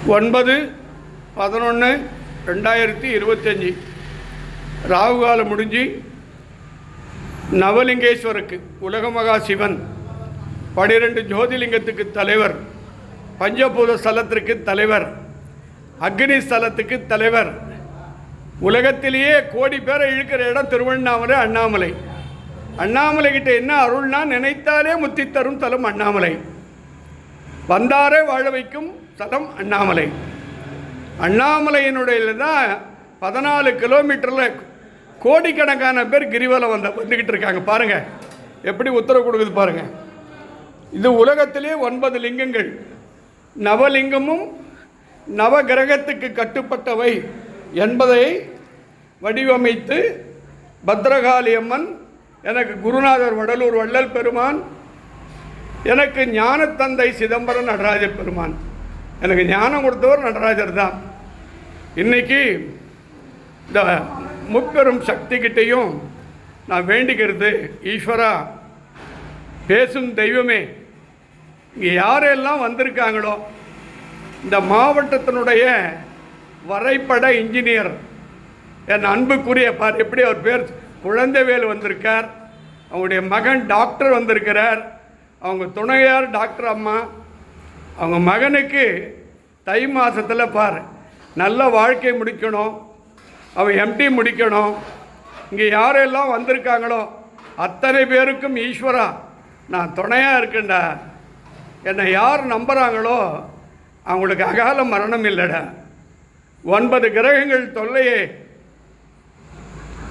9/11/2025 ராகுகாலம் முடிஞ்சு நவலிங்கேஸ்வருக்கு உலக மகா சிவன் 12 ஜோதிலிங்கத்துக்கு தலைவர், பஞ்சபூத ஸ்தலத்திற்கு தலைவர், அக்னி ஸ்தலத்துக்கு தலைவர், உலகத்திலேயே கோடி பேரை இழுக்கிற இடம் திருவண்ணாமலை. அண்ணாமலை அண்ணாமலைகிட்ட என்ன அருள்னா நினைத்தாலே முத்தி தரும் தலம் அண்ணாமலை, வந்தாரே வாழ வைக்கும் தலம் அண்ணாமலை. அண்ணாமலையினுடைய தான் 14 கிலோமீட்டரில் கோடிக்கணக்கான பேர் கிரிவலம் வந்துக்கிட்டு இருக்காங்க. பாருங்கள் எப்படி உத்தரவு கொடுக்குது பாருங்கள். இது உலகத்திலே 9 லிங்கங்கள், நவலிங்கமும் நவகிரகத்துக்கு கட்டுப்பட்டவை என்பதை வடிவமைத்து பத்ரகாளி அம்மன், எனக்கு குருநாதர் வடலூர் வள்ளல் பெருமான், எனக்கு ஞானத்தந்தை சிதம்பரம் நடராஜ பெருமான், எனக்கு ஞானம் கொடுத்தவர் நடராஜர் தான். இன்றைக்கி இந்த முப்பெரும் சக்திக்கிட்டையும் நான் வேண்டிக்கிறது, ஈஸ்வரா பேசும் தெய்வமே, இங்கே யாரெல்லாம் வந்திருக்காங்களோ இந்த மாவட்டத்தினுடைய வரைபட இன்ஜினியர் என் அன்புக்குரிய பார், எப்படி அவர் பேர் குழந்தைவேல் வந்திருக்கார், அவங்களுடைய மகன் டாக்டர் வந்திருக்கிறார், அவங்க துணையார் டாக்டர் அம்மா, அவங்க மகனுக்கு தை மாதத்தில் பார் நல்ல வாழ்க்கை முடிக்கணும், அவன் எம்டி முடிக்கணும். இங்கே யாரெல்லாம் வந்திருக்காங்களோ அத்தனை பேருக்கும் ஈஸ்வரா நான் துணையாக இருக்கேன்டா. என்னை யார் நம்புகிறாங்களோ அவங்களுக்கு அகால மரணம் இல்லைடா. 9 கிரகங்கள் தொல்லையே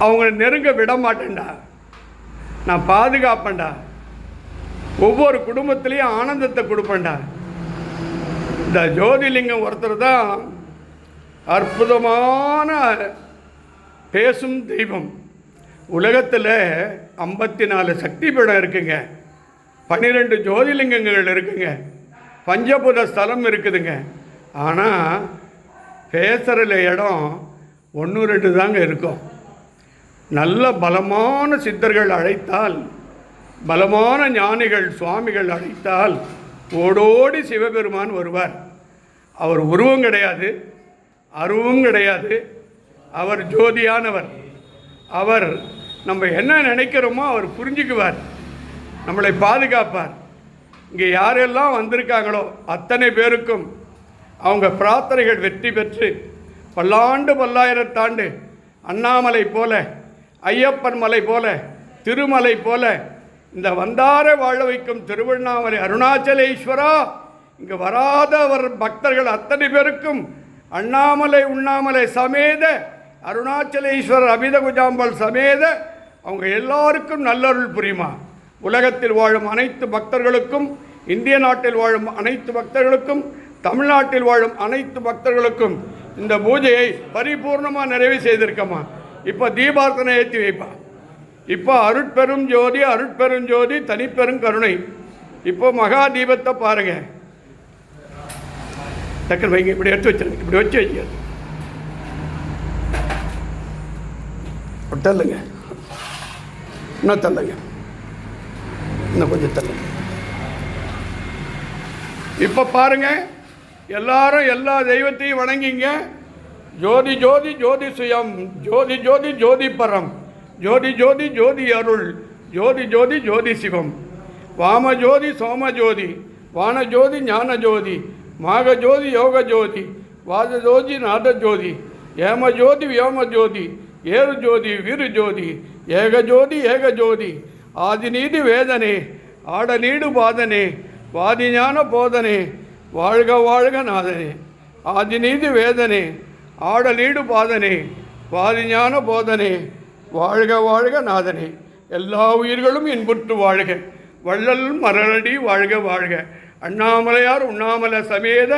அவங்க நெருங்க விட மாட்டேன்டா, நான் பாதுகாப்பேன்டா, ஒவ்வொரு குடும்பத்திலையும் ஆனந்தத்தை கொடுப்பேன்டா. இந்த ஜோதிலிங்கம் ஒருத்தர் தான் அற்புதமான பேசும் தெய்வம். உலகத்தில் 54 சக்தி பீடம் இருக்குங்க, 12 ஜோதிலிங்கங்கள் இருக்குங்க, பஞ்சபூத ஸ்தலம் இருக்குதுங்க. ஆனால் பேசுகிற இடம் 1-2 தாங்க இருக்கும். நல்ல பலமான சித்தர்கள் அழைத்தால், பலமான ஞானிகள் சுவாமிகள் அழைத்தால் ஓடோடி சிவபெருமான் வருவார். அவர் உருவம் கிடையாது, அருவம் கிடையாது, அவர் ஜோதியானவர். அவர் நம்ம என்ன நினைக்கிறோமோ அவர் புரிஞ்சுக்குவார், நம்மளை பாதுகாப்பார். இங்கே யாரெல்லாம் வந்திருக்காங்களோ அத்தனை பேருக்கும் அவங்க பிரார்த்தனைகள் வெற்றி பெற்று பல்லாண்டு பல்லாயிரத்தாண்டு அண்ணாமலை போல, ஐயப்பன் மலை போல, திருமலை போல இந்த வந்தார வாழ வைக்கும் திருவண்ணாமலை அருணாச்சலேஸ்வரா, இங்கே வராதவர் பக்தர்கள் அத்தனை பேருக்கும் அண்ணாமலை உண்ணாமலை சமேத அருணாச்சலேஸ்வரர் அமித குஜாம்பல் சமேத அவங்க எல்லாருக்கும் நல்லருள் புரியுமா. உலகத்தில் வாழும் அனைத்து பக்தர்களுக்கும், இந்திய நாட்டில் வாழும் அனைத்து பக்தர்களுக்கும், தமிழ்நாட்டில் வாழும் அனைத்து பக்தர்களுக்கும் இந்த பூஜையை பரிபூர்ணமாக நிறைவு செய்திருக்கம்மா. இப்போ தீபார்த்தனை ஏற்றி வைப்பா. இப்போ அருட்பெரும் ஜோதி, அருட்பெரும் ஜோதி, தனிப்பெரும் கருணை. இப்போ மகா தீபத்தை பாருங்கள், டக்குனு வைங்க, இப்படி எடுத்து வச்சிருங்க, இப்படி வச்சு வைங்க, தள்ளுங்க, இன்னும் தள்ளுங்க, இன்னும் கொஞ்சம் தள்ளுங்க. இப்போ பாருங்கள், எல்லாரும் எல்லா தெய்வத்தையும் வணங்கிங்க. ஜோதி ஜோதி ஜோதி சுயம், ஜோதி ஜோதி ஜோதி பரம், ஜோதி ஜோதி ஜோதி அருள், ஜோதி ஜோதி ஜோதி சிவம், வாம ஜோதி சோம ஜோதி, வான ஜோதி ஞான ஜோதி, மாக ஜோதி யோக ஜோதி, வாத ஜோதி நாத ஜோதி, ஏம ஜோதி வியோம ஜோதி, ஏறு ஜோதி வீரு ஜோதி, ஏக ஜோதி ஏக ஜோதி, ஆதிநீதி வேதனே, ஆடநீடு பாதனே, வாதிஞான போதனே, வாழ்க வாழ்க நாதனே, ஆதிநீதி வேதனே, ஆடலீடு பாதனே, வாதிஞான போதனே, வாழ்க வாழ்க நாதனே, எல்லா உயிர்களும் இன்புற்று வாழ்க, வள்ளல் மரளடி வாழ்க வாழ்க. அண்ணாமலையார் உண்ணாமலை சமேத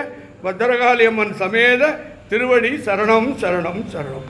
பத்ரகாளி அம்மன் சமேத திருவடி சரணம் சரணம் சரணம்.